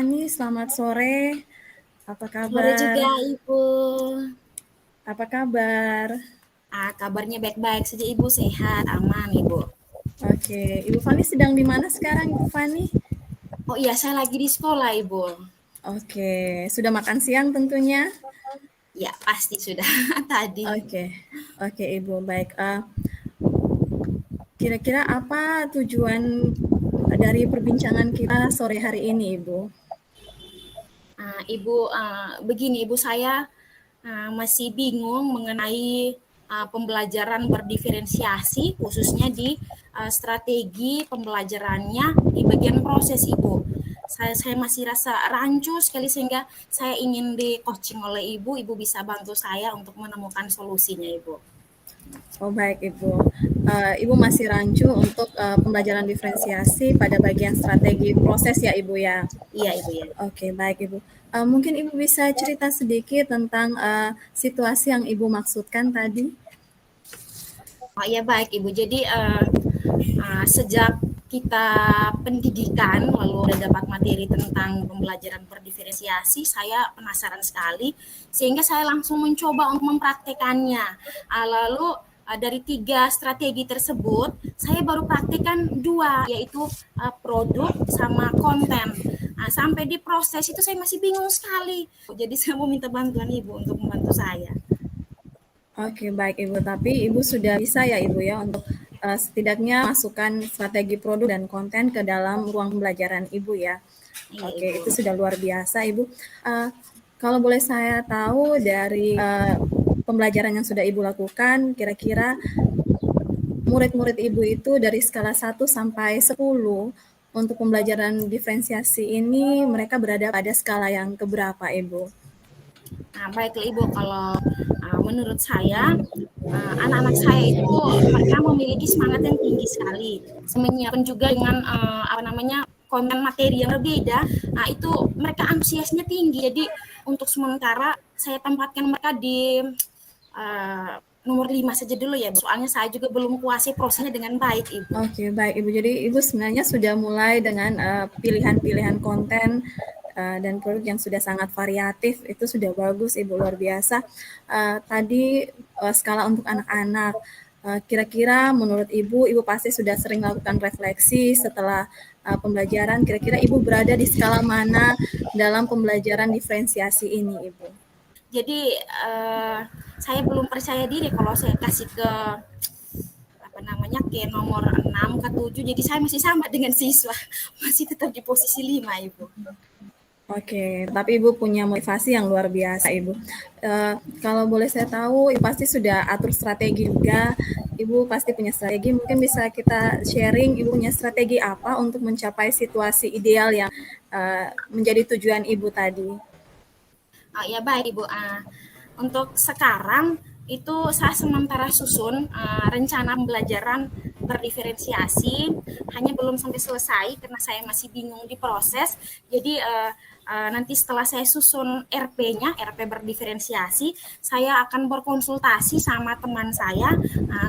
Fani, selamat sore. Apa Sore kabar? juga Ibu. Apa kabar? Kabarnya baik-baik saja Ibu, sehat, aman Ibu. Oke, Ibu Fani sedang di mana sekarang, Ibu Fani? Oh iya, saya lagi di sekolah Ibu. Oke, sudah makan siang tentunya? Ya, pasti sudah tadi. Oke, oke Ibu, baik. Kira-kira apa tujuan dari perbincangan kita sore hari ini, Ibu? Ibu, begini Ibu, saya masih bingung mengenai pembelajaran berdiferensiasi, khususnya di strategi pembelajarannya di bagian proses Ibu. Saya masih rasa rancu sekali sehingga saya ingin di coaching oleh Ibu. Ibu bisa bantu saya untuk menemukan solusinya Ibu. Oh baik Ibu, Ibu masih rancu untuk pembelajaran diferensiasi pada bagian strategi proses ya Ibu ya? Iya Ibu ya. Oke, baik Ibu. Mungkin Ibu bisa cerita sedikit tentang situasi yang Ibu maksudkan tadi? Oh ya baik Ibu. Jadi sejak kita pendidikan lalu udah dapat materi tentang pembelajaran berdiferensiasi, saya penasaran sekali sehingga saya langsung mencoba untuk mempraktekannya. Lalu dari 3 strategi tersebut, saya baru praktekkan 2, yaitu produk sama konten. Sampai di proses itu saya masih bingung sekali. Jadi saya mau minta bantuan Ibu untuk membantu saya. Oke, baik Ibu. Tapi Ibu sudah bisa ya Ibu ya untuk setidaknya masukkan strategi produk dan konten ke dalam ruang pembelajaran Ibu ya. Iya Oke, Ibu. itu sudah luar biasa Ibu. Kalau boleh saya tahu dari pembelajaran yang sudah Ibu lakukan, kira-kira murid-murid Ibu itu dari skala 1 sampai 10 untuk pembelajaran diferensiasi ini mereka berada pada skala yang keberapa Ibu? Baiklah Ibu, kalau menurut saya anak-anak saya itu mereka memiliki semangat yang tinggi sekali. Menyiapkan juga dengan konten materi yang berbeda. Itu mereka antusiasnya tinggi. Jadi untuk sementara saya tempatkan mereka di nomor 5 saja dulu ya, soalnya saya juga belum kuasai prosesnya dengan baik Ibu. Oke, baik Ibu. Jadi Ibu sebenarnya sudah mulai dengan pilihan-pilihan konten dan produk yang sudah sangat variatif. Itu sudah bagus Ibu, luar biasa. Tadi skala untuk anak-anak. Kira-kira menurut Ibu, Ibu pasti sudah sering melakukan refleksi setelah pembelajaran. Kira-kira Ibu berada di skala mana dalam pembelajaran diferensiasi ini, Ibu? Jadi saya belum percaya diri kalau saya kasih ke ke nomor 6 ke 7, jadi saya masih sama dengan siswa, masih tetap di posisi 5 Ibu. Oke, tapi Ibu punya motivasi yang luar biasa, Ibu. Kalau boleh saya tahu, Ibu pasti sudah atur strategi juga. Ibu pasti punya strategi. Mungkin bisa kita sharing, Ibu punya strategi apa untuk mencapai situasi ideal yang menjadi tujuan Ibu tadi? Ya baik Ibu. Untuk sekarang itu saya sementara susun rencana pembelajaran berdiferensiasi, hanya belum sampai selesai karena saya masih bingung di proses. Jadi nanti setelah saya susun RP-nya, RP berdiferensiasi, saya akan berkonsultasi sama teman saya.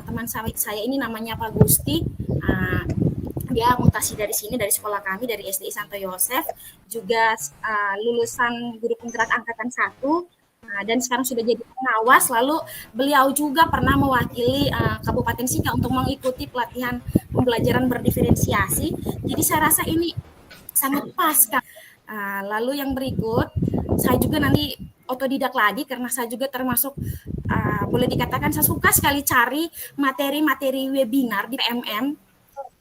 Teman saya ini namanya Pak Gusti. Dia mutasi dari sini, dari sekolah kami, dari SDI Santo Yosef, juga lulusan guru penggerak angkatan 1, dan sekarang sudah jadi pengawas. Lalu beliau juga pernah mewakili Kabupaten Sika untuk mengikuti pelatihan pembelajaran berdiferensiasi. Jadi saya rasa ini sangat pas Kak. Lalu yang berikut, saya juga nanti otodidak lagi karena saya juga termasuk boleh dikatakan saya suka sekali cari materi-materi webinar di PMM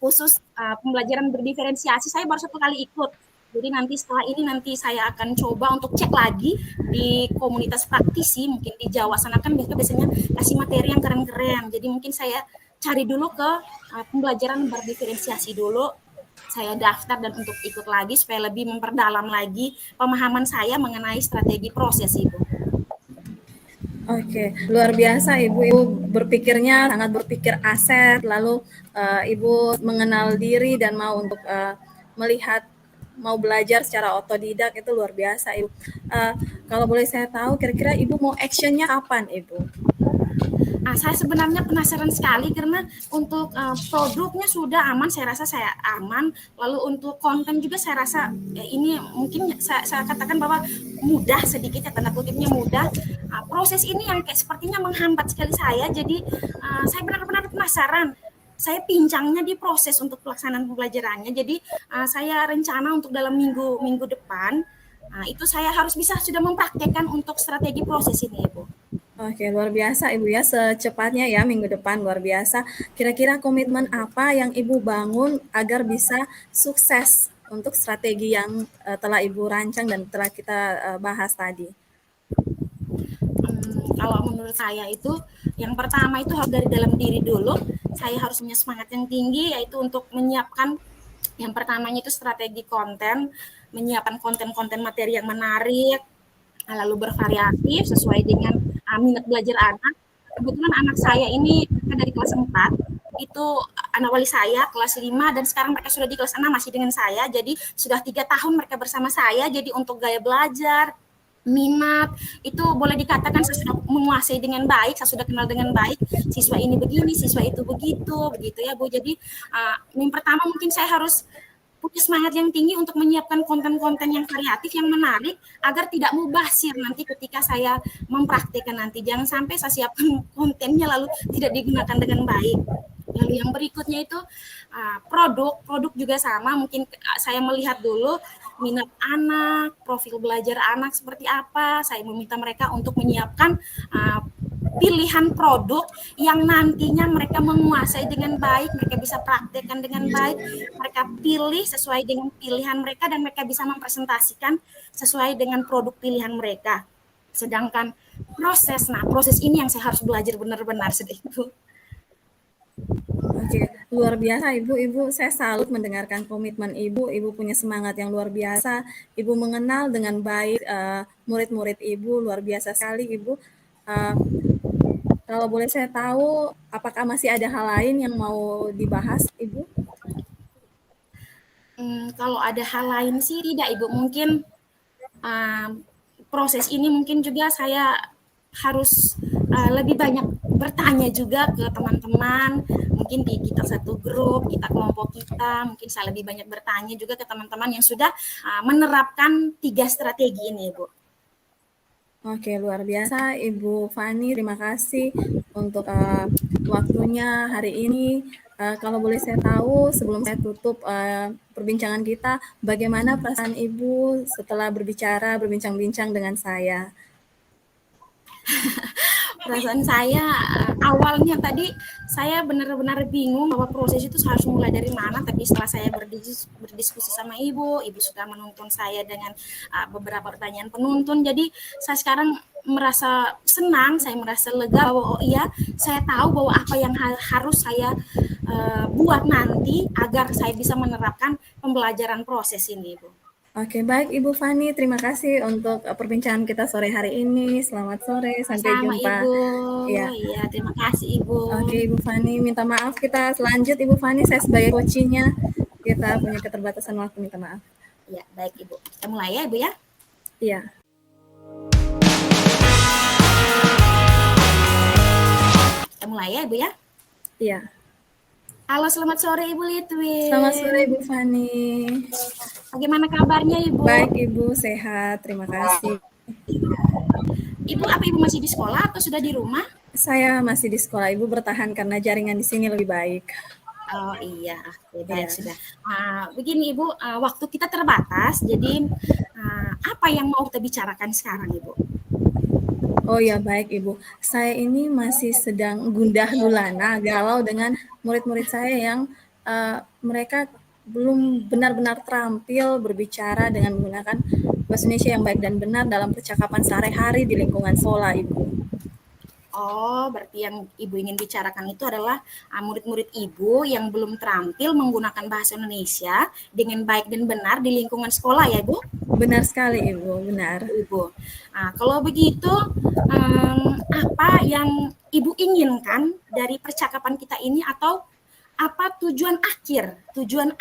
khusus pembelajaran berdiferensiasi. Saya baru 1 kali ikut. Jadi nanti setelah ini nanti saya akan coba untuk cek lagi di komunitas praktisi, mungkin di Jawa sana kan biasanya kasih materi yang keren-keren. Jadi mungkin saya cari dulu ke pembelajaran berdiferensiasi dulu. Saya daftar dan untuk ikut lagi supaya lebih memperdalam lagi pemahaman saya mengenai strategi proses itu. Oke, luar biasa Ibu. Ibu berpikirnya sangat berpikir aset, lalu Ibu mengenal diri dan mau untuk melihat, mau belajar secara otodidak, itu luar biasa Ibu. Kalau boleh saya tahu, kira-kira Ibu mau actionnya kapan Ibu? Saya sebenarnya penasaran sekali karena untuk produknya sudah aman, saya rasa saya aman. Lalu untuk konten juga saya rasa ini mungkin saya katakan bahwa mudah sedikit ya, tanda kutipnya mudah. Proses ini yang kayak sepertinya menghambat sekali saya. Jadi saya benar-benar penasaran. Saya pincangnya di proses untuk pelaksanaan pembelajarannya. Jadi saya rencana untuk dalam minggu depan itu saya harus bisa sudah mempraktekkan untuk strategi proses ini, Ibu. Oke, luar biasa Ibu ya, secepatnya ya minggu depan, luar biasa. Kira-kira komitmen apa yang Ibu bangun agar bisa sukses untuk strategi yang telah Ibu rancang dan telah kita bahas tadi? Kalau menurut saya itu yang pertama itu harus dari dalam diri dulu. Saya harus punya semangat yang tinggi, yaitu untuk menyiapkan yang pertamanya itu strategi konten, menyiapkan konten-konten materi yang menarik, lalu bervariatif sesuai dengan minat belajar anak. Kebetulan anak saya ini dari kelas 4, itu anak wali saya kelas 5 dan sekarang mereka sudah di kelas 6 masih dengan saya. Jadi sudah 3 tahun mereka bersama saya. Jadi untuk gaya belajar, minat itu boleh dikatakan saya sudah menguasai dengan baik, saya sudah kenal dengan baik. Siswa ini begini, siswa itu begitu ya Bu. Jadi yang pertama mungkin saya harus punya semangat yang tinggi untuk menyiapkan konten-konten yang variatif, yang menarik, agar tidak mubazir nanti ketika saya mempraktikkan nanti. Jangan sampai saya siapkan kontennya lalu tidak digunakan dengan baik. Lalu yang berikutnya itu produk juga sama. Mungkin saya melihat dulu minat anak, profil belajar anak seperti apa. Saya meminta mereka untuk menyiapkan pilihan produk yang nantinya mereka menguasai dengan baik, mereka bisa praktekkan dengan baik, mereka pilih sesuai dengan pilihan mereka dan mereka bisa mempresentasikan sesuai dengan produk pilihan mereka. Sedangkan proses ini yang saya harus belajar benar-benar sedikit. Oke, luar biasa Ibu. Ibu, saya salut mendengarkan komitmen Ibu. Ibu punya semangat yang luar biasa. Ibu mengenal dengan baik murid-murid Ibu, luar biasa sekali Ibu. Kalau boleh saya tahu, apakah masih ada hal lain yang mau dibahas Ibu? Kalau ada hal lain sih tidak Ibu. Mungkin proses ini mungkin juga saya harus lebih banyak bertanya juga ke teman-teman, mungkin di kita satu grup, kita kelompok kita, mungkin saya lebih banyak bertanya juga ke teman-teman yang sudah menerapkan 3 strategi ini, Bu. Oke, luar biasa Ibu Fani, terima kasih untuk waktunya hari ini. Kalau boleh saya tahu, sebelum saya tutup perbincangan kita, bagaimana perasaan Ibu setelah berbincang-bincang dengan saya? Perasaan saya awalnya tadi saya benar-benar bingung bahwa proses itu harus mulai dari mana, tapi setelah saya berdiskusi sama ibu sudah menuntun saya dengan beberapa pertanyaan penuntun, jadi saya sekarang merasa senang, saya merasa lega bahwa oh iya, saya tahu bahwa apa yang harus saya buat nanti agar saya bisa menerapkan pembelajaran proses ini, Ibu. Oke, baik Ibu Fani, terima kasih untuk perbincangan kita sore hari ini. Selamat sore, sampai Sama jumpa. Ibu. Ya. Iya, terima kasih Ibu. Oke, Ibu Fani, minta maaf kita selanjut Ibu Fani, saya sebagai coachingnya kita punya keterbatasan waktu, minta maaf. Ya, baik Ibu. Kita mulai ya Ibu ya. Iya. Kita mulai ya Ibu ya. Iya. Halo, selamat sore Ibu Litwin. Selamat sore Ibu Fani. Bagaimana kabarnya Ibu? Baik Ibu, sehat, terima kasih. Ibu, apa Ibu masih di sekolah atau sudah di rumah? Saya masih di sekolah, Ibu bertahan karena jaringan di sini lebih baik. Oh iya, baik sudah. Begini Ibu, waktu kita terbatas, jadi apa yang mau kita bicarakan sekarang Ibu? Oh ya, baik Ibu. Saya ini masih sedang gundah gulana, galau dengan murid-murid saya yang mereka belum benar-benar terampil berbicara dengan menggunakan bahasa Indonesia yang baik dan benar dalam percakapan sehari-hari di lingkungan sekolah, Ibu. Oh, berarti yang Ibu ingin bicarakan itu adalah murid-murid Ibu yang belum terampil menggunakan bahasa Indonesia dengan baik dan benar di lingkungan sekolah ya, Bu? Benar sekali, Ibu, benar. Ibu. Kalau begitu, apa yang Ibu inginkan dari percakapan kita ini atau apa tujuan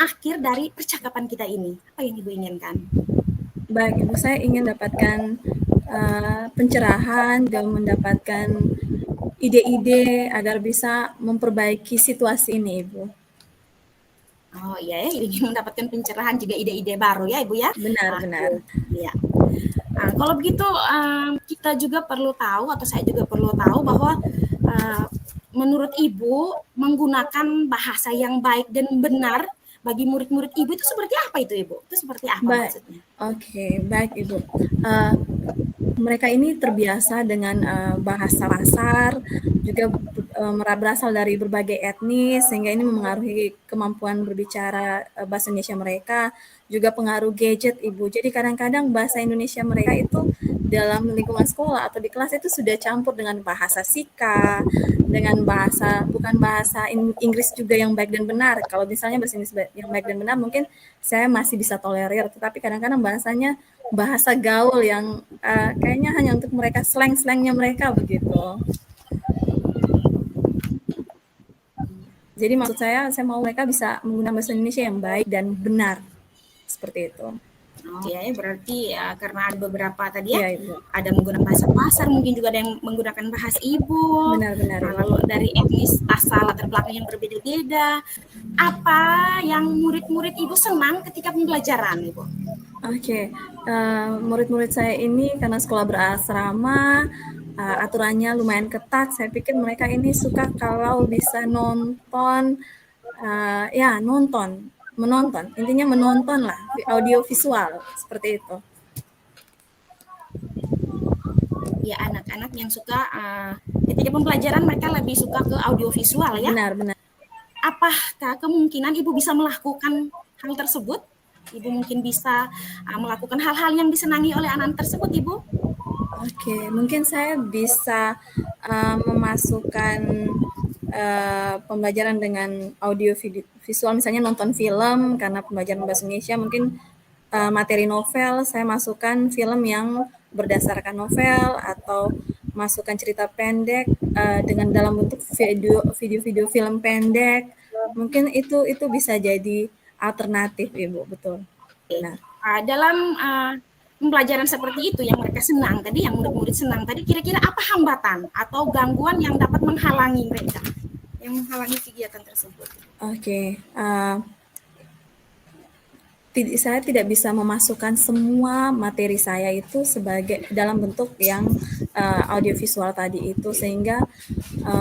akhir dari percakapan kita ini? Apa yang Ibu inginkan? Baik, Ibu, saya ingin dapatkan pencerahan dan mendapatkan ide-ide agar bisa memperbaiki situasi ini, Ibu. Oh iya ya, ingin mendapatkan pencerahan juga ide-ide baru ya Ibu ya. Benar-benar. Iya. Kalau begitu kita juga perlu tahu atau saya juga perlu tahu bahwa menurut Ibu menggunakan bahasa yang baik dan benar bagi murid-murid Ibu itu seperti apa itu Ibu? Itu seperti apa Baik, maksudnya? oke, baik Ibu. Mereka ini terbiasa dengan bahasa kasar, juga berasal dari berbagai etnis, sehingga ini memengaruhi kemampuan berbicara bahasa Indonesia mereka, juga pengaruh gadget, Ibu. Jadi kadang-kadang bahasa Indonesia mereka itu dalam lingkungan sekolah atau di kelas itu sudah campur dengan bahasa Sika, dengan bahasa bukan bahasa Inggris juga yang baik dan benar. Kalau misalnya bahasa Inggris yang baik dan benar mungkin saya masih bisa tolerir, tetapi kadang-kadang bahasanya bahasa gaul yang kayaknya hanya untuk mereka slang-slangnya mereka begitu. Jadi maksud saya mau mereka bisa menggunakan bahasa Indonesia yang baik dan benar seperti itu. Oh ya, berarti ya karena ada beberapa tadi ya, Iya, Ibu. ada menggunakan bahasa pasar, mungkin juga ada yang menggunakan bahasa ibu, Benar-benar, Ibu. lalu dari etnis asal latar belakang yang berbeda-beda. Apa yang murid-murid ibu senang ketika pembelajaran ibu? Oke, murid-murid saya ini karena sekolah berasrama, aturannya lumayan ketat. Saya pikir mereka ini suka kalau bisa nonton, menonton. Intinya menonton lah, audio visual seperti itu. Ya anak-anak yang suka ketika pembelajaran mereka lebih suka ke audiovisual ya. Benar-benar. Apakah kemungkinan ibu bisa melakukan hal tersebut? Ibu mungkin bisa melakukan hal-hal yang disenangi oleh anak-anak tersebut, Ibu? Oke, mungkin saya bisa memasukkan pembelajaran dengan audio visual, misalnya nonton film karena pembelajaran bahasa Indonesia, mungkin materi novel, saya masukkan film yang berdasarkan novel atau masukkan cerita pendek dengan dalam bentuk video film pendek. Mungkin itu bisa jadi alternatif, Ibu, betul. Nah, dalam pembelajaran seperti itu yang mereka senang tadi, yang murid-murid senang tadi, kira-kira apa hambatan atau gangguan yang dapat menghalangi mereka, yang menghalangi kegiatan tersebut? Oke, saya tidak bisa memasukkan semua materi saya itu sebagai dalam bentuk yang audiovisual tadi itu, sehingga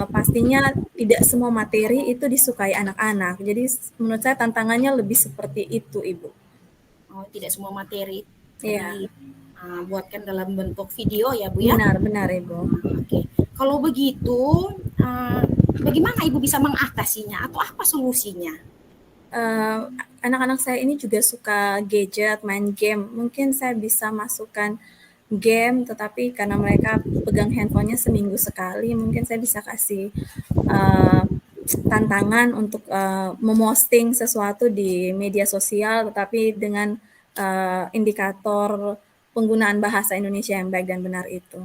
pastinya tidak semua materi itu disukai anak-anak. Jadi menurut saya tantangannya lebih seperti itu, Ibu. Oh, tidak semua materi Iya. Buatkan dalam bentuk video ya, Bu ya? Benar, Ibu. Oke. Kalau begitu, bagaimana Ibu bisa mengatasinya atau apa solusinya? Anak-anak saya ini juga suka gadget, main game. Mungkin saya bisa masukkan game, tetapi karena mereka pegang handphonenya seminggu sekali, mungkin saya bisa kasih tantangan untuk memosting sesuatu di media sosial, tetapi dengan indikator penggunaan bahasa Indonesia yang baik dan benar itu.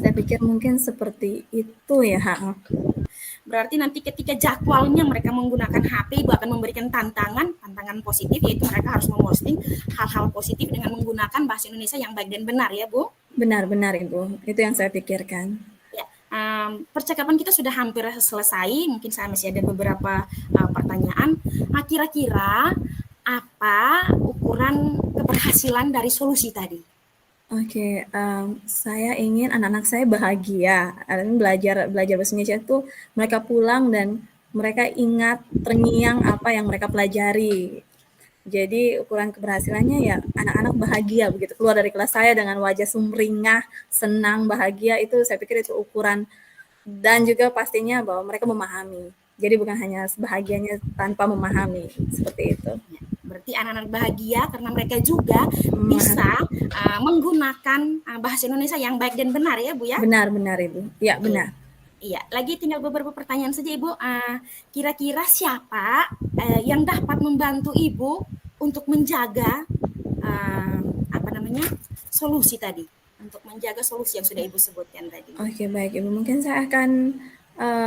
Saya pikir mungkin seperti itu ya. Berarti nanti ketika jadwalnya mereka menggunakan HP, Ibu akan memberikan tantangan positif, yaitu mereka harus memposting hal-hal positif dengan menggunakan bahasa Indonesia yang baik dan benar ya, Bu? Benar, Ibu. Itu yang saya pikirkan. Ya, percakapan kita sudah hampir selesai, mungkin saya masih ada beberapa pertanyaan. Kira-kira apa ukuran keberhasilan dari solusi tadi? Oke, saya ingin anak-anak saya bahagia. Belajar bahasa Indonesia itu mereka pulang dan mereka ingat terngiang apa yang mereka pelajari. Jadi ukuran keberhasilannya ya anak-anak bahagia begitu, keluar dari kelas saya dengan wajah sumringah, senang, bahagia, itu saya pikir itu ukuran. Dan juga pastinya bahwa mereka memahami. Jadi bukan hanya bahagianya tanpa memahami, seperti itu. Berarti anak-anak bahagia karena mereka juga bisa menggunakan bahasa Indonesia yang baik dan benar ya, Bu ya? Benar, Ibu. Ya, benar. Iya, lagi tinggal beberapa pertanyaan saja, Ibu. Kira-kira siapa yang dapat membantu Ibu untuk menjaga solusi tadi, untuk menjaga solusi yang sudah Ibu sebutkan tadi? Oke, baik, Ibu. Mungkin saya akan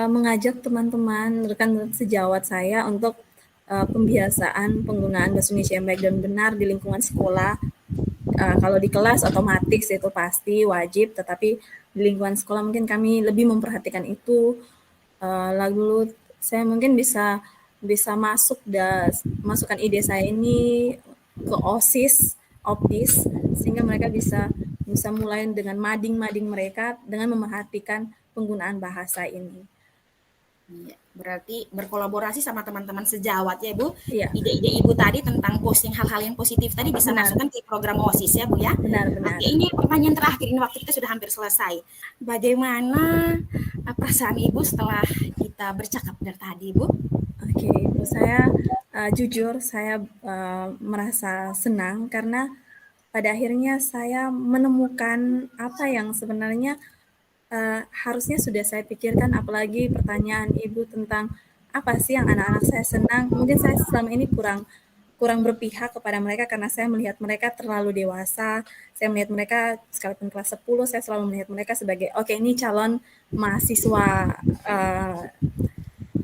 mengajak teman-teman rekan sejawat saya untuk pembiasaan penggunaan bahasa Indonesia yang baik dan benar di lingkungan sekolah. Kalau di kelas otomatis itu pasti wajib, tetapi di lingkungan sekolah mungkin kami lebih memperhatikan itu. Lalu saya mungkin bisa bisa masukkan ide saya ini ke OSIS, OPDIS, sehingga mereka bisa bisa mulai dengan mading-mading mereka dengan memerhatikan penggunaan bahasa ini. Iya, berarti berkolaborasi sama teman-teman sejawat ya Bu. Iya, Ide-ide Ibu tadi tentang posting hal-hal yang positif tadi bisa benar, masukkan ke program OSIS ya Bu ya. benar. Oke, ini pertanyaan terakhir, ini waktu kita sudah hampir selesai. Bagaimana perasaan Ibu setelah kita bercakap dari tadi Bu? Oke, Ibu, saya jujur saya merasa senang karena pada akhirnya saya menemukan apa yang sebenarnya harusnya sudah saya pikirkan, apalagi pertanyaan Ibu tentang apa sih yang anak-anak saya senang. Mungkin saya selama ini kurang kurang berpihak kepada mereka karena saya melihat mereka terlalu dewasa. Saya melihat mereka sekalipun kelas 10, saya selalu melihat mereka sebagai oke, ini calon mahasiswa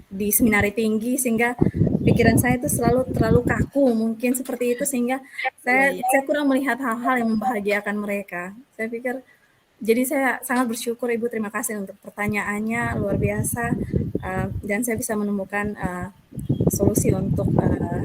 di seminari tinggi, sehingga pikiran saya itu selalu terlalu kaku mungkin seperti itu, sehingga Iya, saya iya. saya kurang melihat hal-hal yang membahagiakan mereka. Saya pikir jadi saya sangat bersyukur Ibu, terima kasih untuk pertanyaannya, luar biasa, dan saya bisa menemukan solusi untuk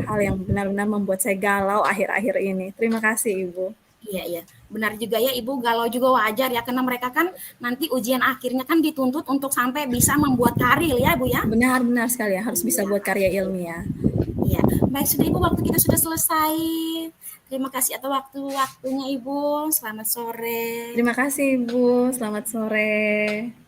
hal yang benar-benar membuat saya galau akhir-akhir ini. Terima kasih Ibu. Iya, iya. Benar juga ya Ibu, galau juga wajar ya, karena mereka kan nanti ujian akhirnya kan dituntut untuk sampai bisa membuat karir ya Bu ya. Benar-benar sekali ya, harus bisa Iya, buat karya ilmiah. iya. Baik, sudah Ibu, waktu kita sudah selesai. Terima kasih atas waktu-waktunya Ibu. Selamat sore. Terima kasih Ibu, selamat sore.